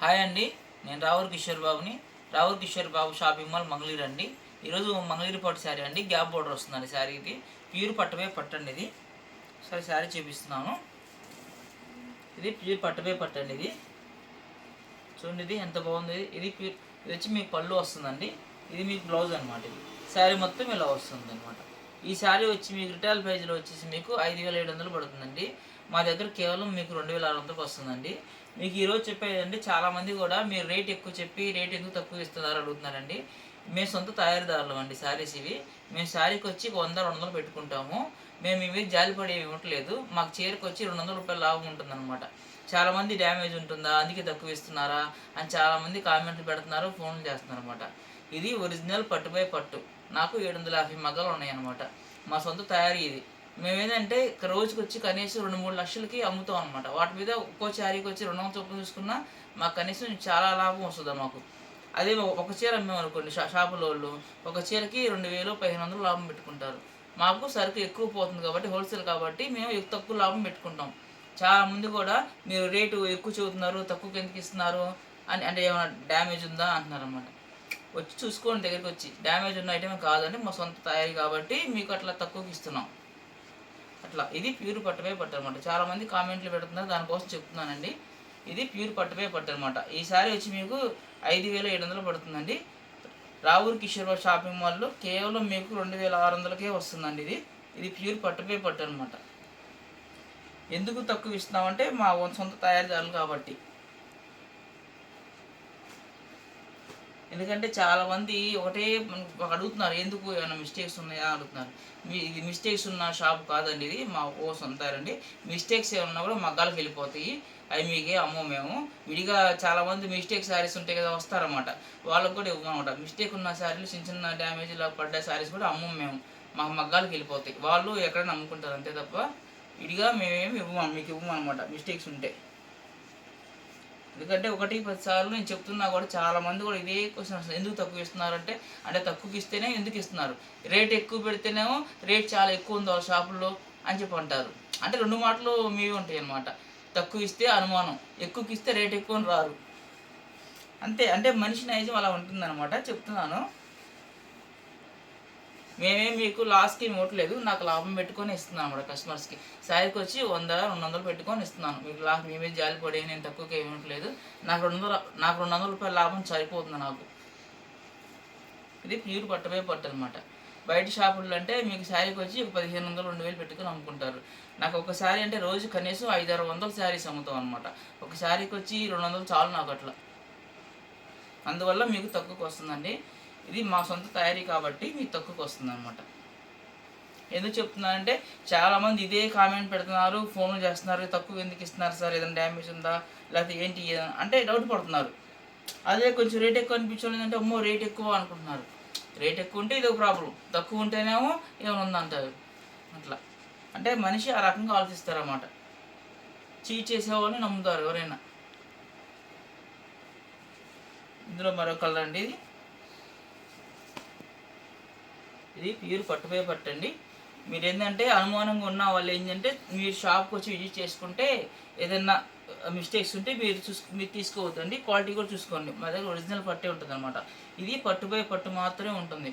Hi అండి, నేను రావుల కిషోర్ బాబుని. రావుల కిషోర్ బాబు షాపింగ్ మాల్ మంగళగిరి అండి. ఈరోజు మంగళగిరి పట్టు శారీ అండి, గ్యాప్ బోర్డర్ వస్తుందండి శారీకి. ప్యూర్ పట్టుపై పట్టండి ఇది. సరే శారీ చూపిస్తున్నాను. ఇది ప్యూర్ పట్టుపై పట్టండి ఇది. చూడండి ఇది ఎంత బాగుంది. ఇది ప్యూర్. ఇది వచ్చి మీకు పళ్ళు వస్తుందండి. ఇది మీకు బ్లౌజ్ అనమాట. ఇది శారీ మొత్తం ఇలా వస్తుంది అనమాట. ఈ శారీ వచ్చి మీకు రిటైల్ ప్రైజ్లో వచ్చేసి మీకు 5,700 పడుతుందండి. మా దగ్గర కేవలం మీకు 2,600 వస్తుందండి. మీకు ఈరోజు చెప్పేదండి, చాలామంది కూడా మీరు రేట్ ఎక్కువ చెప్పి రేట్ ఎందుకు తక్కువ ఇస్తున్నారు అడుగుతున్నారండి. మేము సొంత తయారీదారులం అండి శారీస్ ఇవి. మేము శారీకి వచ్చి 100-200 పెట్టుకుంటాము. మేము ఇవి జాలిపడి ఇవ్వట్లేదు. మాకు చీరకు వచ్చి 200 రూపాయల లాభం ఉంటుందన్నమాట. చాలామంది డ్యామేజ్ ఉంటుందా అందుకే తక్కువ ఇస్తున్నారా అని చాలామంది కామెంట్లు పెడుతున్నారు, ఫోన్లు చేస్తున్నారు అనమాట. ఇది ఒరిజినల్ పట్టుపై పట్టు. నాకు 750 మగ్గాలు ఉన్నాయన్నమాట. మా సొంత తయారీ ఇది. మేమేంటంటే రోజుకి వచ్చి కనీసం 2-3 లక్షలకి అమ్ముతాం అనమాట. వాటి మీద ఒక్కో శారీకి వచ్చి 200 చొప్పున చూసుకున్నా మాకు కనీసం చాలా లాభం వస్తుంది మాకు. అదే ఒక చీర అమ్మాము అనుకోండి, షాపుల వాళ్ళు ఒక చీరకి 2,000-1,500 లాభం పెట్టుకుంటారు. మాకు సరుకు ఎక్కువ పోతుంది కాబట్టి, హోల్సేల్ కాబట్టి మేము తక్కువ లాభం పెట్టుకుంటాం. చాలామంది కూడా మీరు రేటు ఎక్కువ చెబుతున్నారు, తక్కువకి ఎందుకు ఇస్తున్నారు అని, అంటే ఏమైనా డ్యామేజ్ ఉందా అంటున్నారు అన్నమాట. వచ్చి చూసుకోండి, దగ్గరికి వచ్చి డ్యామేజ్ ఉన్న ఐటమే కాదండి, మా సొంత తయారీ కాబట్టి మీకు అట్లా తక్కువకి ఇస్తున్నాం. అట్లా ఇది ప్యూర్ పట్టుపై పట్టు అనమాట. చాలామంది కామెంట్లు పెడుతున్నారు, దానికోసం చెప్తున్నానండి. ఇది ప్యూర్ పట్టుపై పట్టు అనమాట. ఈ సారీ వచ్చి మీకు 5,700 పడుతుందండి. రావూర్ కిషోర్ షాపింగ్ మాల్లో కేవలం మీకు 2,600కే వస్తుందండి. ఇది ప్యూర్ పట్టుపై పట్టు అనమాట. ఎందుకు తక్కువ ఇస్తున్నామంటే మా సొంత తయారీదారులు కాబట్టి. ఎందుకంటే చాలామంది ఒకటే అడుగుతున్నారు, ఎందుకు ఏమైనా మిస్టేక్స్ ఉన్నాయా అడుగుతున్నారు. ఇది మిస్టేక్స్ ఉన్న షాప్ కాదండి, ఇది మా సొంతారండి. మిస్టేక్స్ ఏమన్నా కూడా మగ్గాలకు వెళ్ళిపోతాయి, అవి మీకే అమ్మో. మేము విడిగా చాలామంది మిస్టేక్ శారీస్ ఉంటాయి కదా, వస్తారన్నమాట. వాళ్ళకు కూడా ఇవ్వమన్నమాట. మిస్టేక్ ఉన్న శారీలు, చిన్న చిన్న డ్యామేజ్లా పడ్డ శారీస్ కూడా అమ్మం మేము. మా మగ్గాలకు వెళ్ళిపోతాయి. వాళ్ళు ఎక్కడైనా అమ్ముకుంటారు అంతే తప్ప విడిగా మేమేమి ఇవ్వము, మీకు ఇవ్వమన్నమాట మిస్టేక్స్ ఉంటే. ఎందుకంటే 1-10 సార్లు నేను చెప్తున్నా కూడా చాలామంది కూడా ఇదే క్వశ్చన్ వస్తుంది, ఎందుకు తక్కువ ఇస్తున్నారంటే, అంటే తక్కువకి ఇస్తేనే ఎందుకు ఇస్తున్నారు, రేట్ ఎక్కువ పెడితేనేమో రేట్ చాలా ఎక్కువ ఉంది వాళ్ళ షాపుల్లో అని చెప్పి అంటారు. అంటే రెండు మాటలు మీవి ఉంటాయి అన్నమాట. తక్కువ ఇస్తే అనుమానం, ఎక్కువకి ఇస్తే రేట్ ఎక్కువ రారు. అంతే, అంటే మనిషి నైజం అలా ఉంటుందన్నమాట. చెప్తున్నాను, మేమేం మీకు లాస్కి ఇవ్వట్లేదు, నాకు లాభం పెట్టుకొని ఇస్తున్నాను అన్నమాట కస్టమర్స్కి. శారీకి వచ్చి 100-200 పెట్టుకొని ఇస్తున్నాను మీకు. లాస్ట్ మేమే జాలిపడి నేను తక్కువగా ఇవ్వట్లేదు. నాకు 200 రూపాయల లాభం సరిపోతుంది నాకు. ఇది ప్యూర్ పట్టుపై పట్టు అనమాట. బయట షాపుల్లో అంటే మీకు శారీకి వచ్చి 1,500-2,000 పెట్టుకొని అమ్ముకుంటారు. నాకు ఒక శారీ అంటే రోజు కనీసం 500-600 శారీస్ అమ్ముతాం అనమాట. ఒక శారీకి వచ్చి 200 చాలు నాకు అట్లా. అందువల్ల మీకు తక్కువకి వస్తుందండి. ఇది మా సొంత తయారీ కాబట్టి మీకు తక్కువకి వస్తుంది అనమాట. ఎందుకు చెప్తున్నానంటే చాలామంది ఇదే కామెంట్ పెడుతున్నారు, ఫోన్లు చేస్తున్నారు, తక్కువ ఎందుకు ఇస్తున్నారు సార్, ఏదైనా డ్యామేజ్ ఉందా లేకపోతే ఏంటి అంటే డౌట్ పడుతున్నారు. అదే కొంచెం రేట్ ఎక్కువ అనిపించలేదంటే అమ్మో రేట్ ఎక్కువ అనుకుంటున్నారు. రేట్ ఎక్కువ ఉంటే ఇది ఒక ప్రాబ్లం, తక్కువ ఉంటేనేమో ఏమైనా ఉందంటారు. అట్లా అంటే మనిషి ఆ రకంగా ఆలోచిస్తారన్నమాట. చీట్ చేసేవాళ్ళని నమ్ముతారు ఎవరైనా. ఇందులో మరో కలర్ అండి, ఇది ప్యూర్ పట్టుపై పట్టండి. మీరు ఏంటంటే అనుమానంగా ఉన్న వాళ్ళు ఏంటంటే మీరు షాప్కి వచ్చి విజిట్ చేసుకుంటే ఏదైనా మిస్టేక్స్ ఉంటే మీరు తీసుకోవద్దండి. క్వాలిటీ కూడా చూసుకోండి. మా దగ్గర ఒరిజినల్ పట్టే ఉంటుంది అనమాట. ఇది పట్టుపై పట్టు మాత్రమే ఉంటుంది.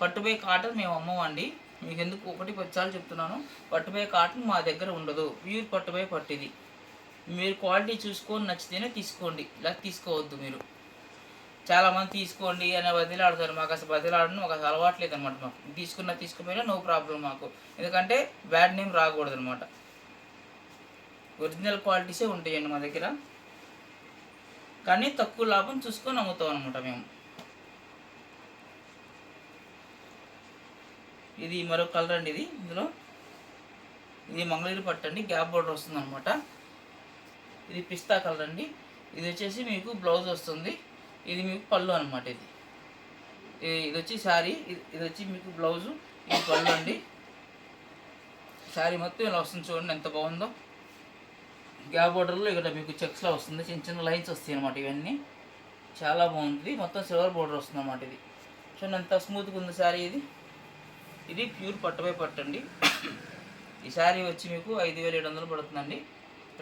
పట్టుపై కాటన్ మేము అమ్మమండి. మీకు ఎందుకు 1-10 సార్లు చెప్తున్నాను, పట్టుపై కాటన్ మా దగ్గర ఉండదు. ప్యూర్ పట్టుపై పట్టు ఇది. మీరు క్వాలిటీ చూసుకొని నచ్చితేనే తీసుకోండి, లేకపోతే తీసుకోవద్దు. మీరు చాలామంది తీసుకోండి అని బదిలాడుతారు. మాకు అసలు బదిలాడడం మాకు అసలు అలవాట్లేదు అనమాట. మాకు తీసుకుపోయినా నో ప్రాబ్లం మాకు. ఎందుకంటే బ్యాడ్ నేమ్ రాకూడదు అనమాట. ఒరిజినల్ క్వాలిటీసే ఉంటాయండి మా దగ్గర, కానీ తక్కువ లాభం చూసుకొని అమ్ముతాం అనమాట మేము. ఇది మరో కలర్ అండి. ఇది మంగళగిరి పట్టు అండి, గ్యాప్ బోర్డర్ వస్తుంది అనమాట. ఇది పిస్తా కలర్ అండి. ఇది వచ్చేసి మీకు బ్లౌజ్ వస్తుంది. ఇది మీకు పళ్ళు అనమాట. ఇది వచ్చి శారీ, ఇది వచ్చి మీకు బ్లౌజు, ఇది పళ్ళు అండి. శారీ మొత్తం ఇలా వస్తుంది, చూడండి ఎంత బాగుందో. గ్యాప్ బోర్డర్లో ఇక్కడ మీకు చెక్స్లో వస్తుంది, చిన్న చిన్న లైన్స్ వస్తాయి అనమాట. ఇవన్నీ చాలా బాగుంటుంది. మొత్తం సిల్వర్ బోర్డర్ వస్తుంది అనమాట. ఇది చూడండి ఎంత స్మూత్గా ఉంది శారీ. ఇది ప్యూర్ పట్టుపై పట్టు అండి. ఈ శారీ వచ్చి మీకు 5,700 పడుతుందండి.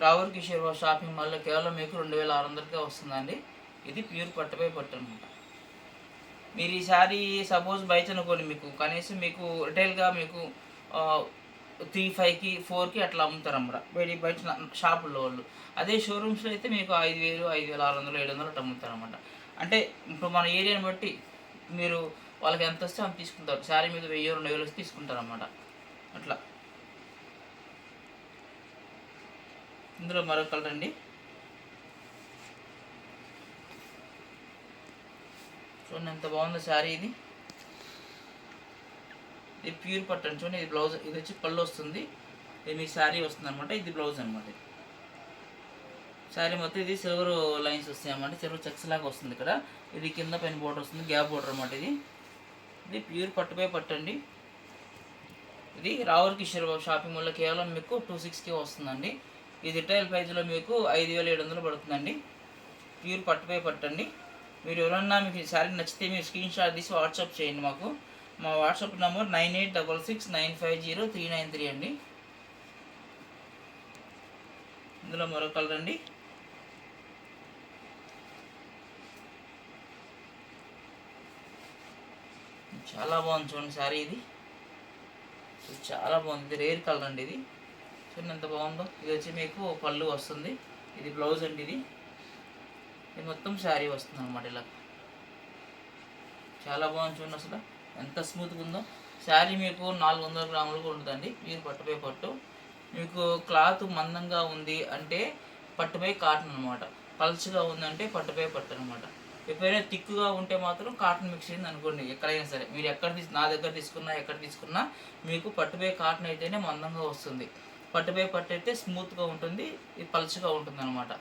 రావుర్ కిషోర్ బాబు షాపింగ్ మాల్లో కేవలం మీకు 2600కే వస్తుందండి. ఇది ప్యూర్ పట్టుపై పట్టు అనమాట. మీరు ఈ శారీ సపోజ్ బయట అనుకోండి, మీకు కనీసం మీకు రిటైల్గా మీకు 3,500కి 4కి అట్లా అమ్ముతారు అన్నమాట బయట షాపుల్లో వాళ్ళు. అదే షోరూమ్స్లో అయితే మీకు 5,000, 5,600, 700 అట్లా అమ్ముతారు అనమాట. అంటే ఇప్పుడు మన ఏరియాని బట్టి మీరు వాళ్ళకి ఎంత వస్తే అంత తీసుకుంటారు. శారీ మీద 1,000, 2,000 వస్తే తీసుకుంటారు అన్నమాట. అట్లా. ఇందులో మరొక కలర్ అండి. చూడండి ఎంత బాగుందో శారీ. ఇది ప్యూర్ పట్టు అని చూడండి. ఇది బ్లౌజ్, ఇది వచ్చి పళ్ళు వస్తుంది. ఇది మీ శారీ వస్తుంది అనమాట. ఇది బ్లౌజ్ అనమాట. శారీ మొత్తం ఇది సిల్వర్ లైన్స్ వస్తాయి అన్నమాట. సిల్వర్ చెక్స్ లాగా వస్తుంది ఇక్కడ. ఇది కింద పైన బోర్డర్ వస్తుంది, గ్యాప్ బోర్డర్ అనమాట. ఇది ప్యూర్ పట్టుపై పట్టు అండి. ఇది రావుర్ కిషోర్ బాబు షాపింగ్ మాల్లో కేవలం మీకు 26కి వస్తుందండి. ఇది రిటైల్ ప్రైజ్లో మీకు 5,700 పడుతుందండి. ప్యూర్ పట్టుపై పట్టండి. మీరు ఎవరన్నా మీకు ఈ శారీ నచ్చితే మీరు స్క్రీన్ షాట్ తీసి వాట్సాప్ చేయండి మాకు. మా వాట్సాప్ నెంబర్ 9866950393 అండి. ఇందులో మరో కలర్ అండి. చాలా బాగుంది చూడండి శారీ. ఇది చాలా బాగుంది. రేర్ కలర్ అండి. ఇది చూడండి ఎంత బాగుందో. ఇది వచ్చి మీకు పళ్ళు వస్తుంది. ఇది బ్లౌజ్ అండి. ఇది మొత్తం శారీ వస్తుంది అనమాట. ఇలా చాలా బాగుంది చూడండి. అసలు ఎంత స్మూత్గా ఉందో శారీ. మీకు 400 గ్రాములు ఉంటుందండి. ప్యూర్ పట్టుపై పట్టు. మీకు క్లాత్ మందంగా ఉంది అంటే పట్టుపై కాటన్ అనమాట. పల్చగా ఉందంటే పట్టుపై పట్టు అనమాట. ఎప్పుడైనా థిక్గా ఉంటే మాత్రం కాటన్ మిక్స్ అయింది అనుకోండి. ఎక్కడైనా సరే మీరు నా దగ్గర తీసుకున్నా ఎక్కడ తీసుకున్నా మీకు పట్టుపై కాటన్ అయితేనే మందంగా వస్తుంది. పట్టుపై పట్టు అయితే స్మూత్గా ఉంటుంది, ఇది పల్చగా ఉంటుంది అనమాట.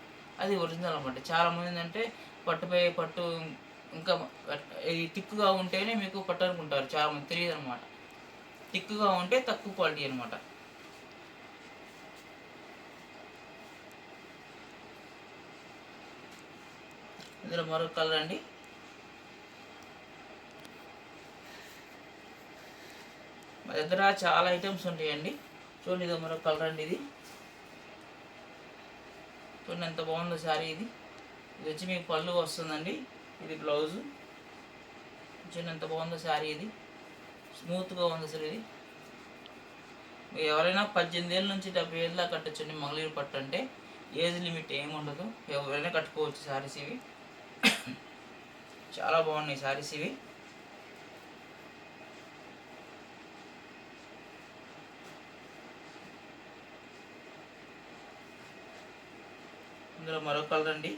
అది ఒరిజినల్ అనమాట. చాలామంది ఏంటంటే పట్టుపై పట్టు ఇంకా ఇది థిక్గా ఉంటేనే మీకు పట్టు అనుకుంటారు. చాలామంది తెలియదు అనమాట. థిక్గా ఉంటే తక్కువ క్వాలిటీ అనమాట. ఇందులో మరొక కలర్ అండి. మా దగ్గర చాలా ఐటమ్స్ ఉంటాయండి. చూడండి ఇది మరొక కలర్ అండి. ఇది చూడండి ఎంత బాగుందో శారీ. ఇది వచ్చి మీకు పళ్ళు వస్తుందండి. ఇది బ్లౌజు. చూడండి ఎంత బాగుందో శారీ. ఇది స్మూత్గా ఉంది అసలు. ఇది ఎవరైనా 18 ఏళ్ళ నుంచి 70 ఏళ్ళ కట్టచ్చండి. మంగళగిరి పట్టు అంటే ఏజ్ లిమిట్ ఏమి ఉండదు, ఎవరైనా కట్టుకోవచ్చు శారీస్. ఇవి చాలా బాగున్నాయి శారీస్. ఇవి ఇందులో మరో కలర్ అండి.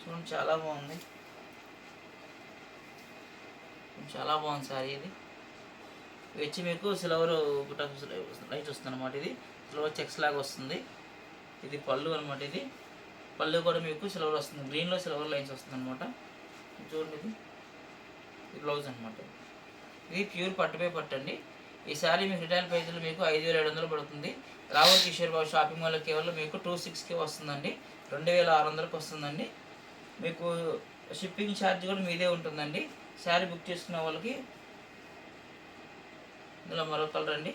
చూడండి చాలా బాగుంది. చాలా బాగుంది శారీ. ఇది వచ్చి మీకు సిల్వర్ లైట్ వస్తుంది అనమాట. ఇది సిల్వర్ చెక్స్ లాగా వస్తుంది. ఇది పళ్ళు అనమాట. ఇది పళ్ళు కూడా మీకు సిల్వర్ వస్తుంది. గ్రీన్లో సిల్వర్ లైన్స్ వస్తుంది అనమాట. చూడండి ఇది బ్లౌజ్ అనమాట. ఇది ప్యూర్ పట్టుపై పట్టు అండి. ఈ శారీ మీకు రిటైల్ ప్రైజ్లో మీకు 5,700 పడుతుంది. రావుర్ కిషోర్ బాబు షాపింగ్ మాల్లో కేవలం మీకు 26కి వస్తుందండి. 2,600కి వస్తుందండి. మీకు షిప్పింగ్ ఛార్జ్ కూడా మీదే ఉంటుందండి. శారీ బుక్ చేసుకున్న వాళ్ళకి. ఇందులో మరో కలర్ అండి.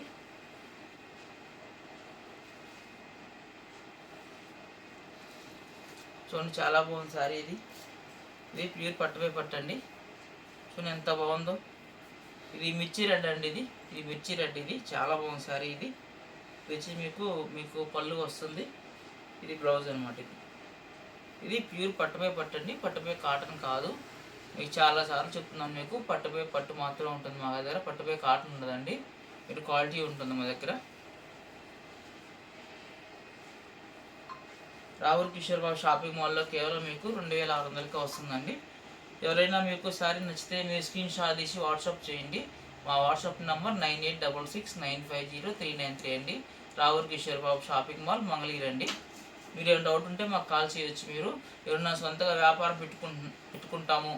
చూడండి చాలా బాగుంది శారీ. ఇది ప్యూర్ పట్టుపై పట్టు అండి. చూడండి ఎంత బాగుందో. ఇది మిర్చి రెడ్ అండి. ఇది మిర్చి రెడ్. ఇది చాలా బాగుంది శారీ. ఇది వచ్చి మీకు పళ్ళు వస్తుంది. ఇది బ్లౌజ్ అనమాట. ఇది ప్యూర్ పట్టుపై పట్టు అండి. పట్టుపై కాటన్ కాదు. మీకు చాలాసార్లు చెప్తున్నాను, మీకు పట్టుపై పట్టు మాత్రం ఉంటుంది మా దగ్గర. పట్టుపై కాటన్ ఉండదండి. మీరు క్వాలిటీ ఉంటుంది మా దగ్గర. రావుర్ కిషోర్ బాబు షాపింగ్ మాల్లో కేవలం మీకు 2,600కి వస్తుందండి. ఎవరైనా మీకు శారీ నచ్చితే మీరు స్క్రీన్ షాట్ తీసి వాట్సాప్ చేయండి. మా వాట్సాప్ నెంబర్ 9866950393 అండి. రావుర్ కిషోర్ బాబు షాపింగ్ మాల్, మంగళగిరి అండి. మీరు ఏమైనా డౌట్ ఉంటే మాకు కాల్ చేయొచ్చు. మీరు ఎవరైనా సొంతగా వ్యాపారం పెట్టుకుంటాము,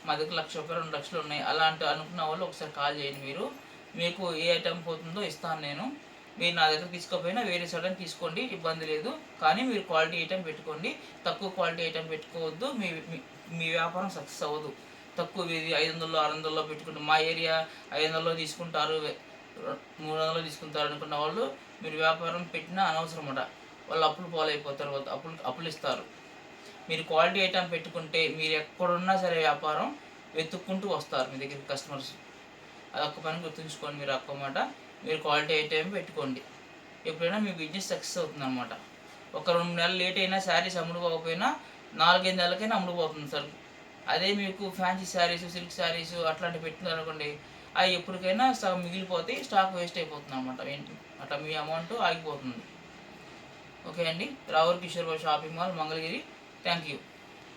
మా దగ్గర 1,00,000 రూపాయలు 2 లక్షలు ఉన్నాయి అలాంటి అనుకున్న వాళ్ళు ఒకసారి కాల్ చేయండి. మీకు ఏ ఐటెం పోతుందో ఇస్తాను నేను. మీరు నా దగ్గర తీసుకోకపోయినా వేరే చోట తీసుకోండి, ఇబ్బంది లేదు. కానీ మీరు క్వాలిటీ ఐటెం పెట్టుకోండి. తక్కువ క్వాలిటీ ఐటెం పెట్టుకోవద్దు. మీ వ్యాపారం సక్సెస్ అవ్వదు. తక్కువ 500, 600 పెట్టుకుంటే మా ఏరియా 500 తీసుకుంటారు, 300 తీసుకుంటారు అనుకున్న వాళ్ళు మీరు వ్యాపారం పెట్టినా అనవసరం అట. వాళ్ళు అప్పులు పాలైపోతారు, వాళ్ళు అప్పులు ఇస్తారు. మీరు క్వాలిటీ ఐటమ్ పెట్టుకుంటే మీరు ఎక్కడున్నా సరే వ్యాపారం వెతుక్కుంటూ వస్తారు మీ దగ్గరికి కస్టమర్స్. అదొక్క పని గుర్తుంచుకోండి. మీరు ఒక్కమాట మీరు క్వాలిటీ ఐటమ్ పెట్టుకోండి, ఎప్పుడైనా మీ బిజినెస్ సక్సెస్ అవుతుంది అనమాట. ఒక 2 నెలలు లేట్ అయినా శారీస్ అమ్ముడుపోకపోయినా 4-5 నెలలకైనా అమ్ముడుపోతుంది సార్. అదే మీకు ఫ్యాన్సీ శారీస్, సిల్క్ శారీస్ అట్లాంటివి పెట్టినారు అనుకోండి, అవి ఎప్పటికైనా సగం మిగిలిపోతాయి, స్టాక్ వేస్ట్ అయిపోతుంది అనమాట. అట్లా మీ అమౌంట్ ఆగిపోతుంది. ఓకే అండి. రావుర్ Kishore Babu shopping mall, Mangalagiri. Thank you.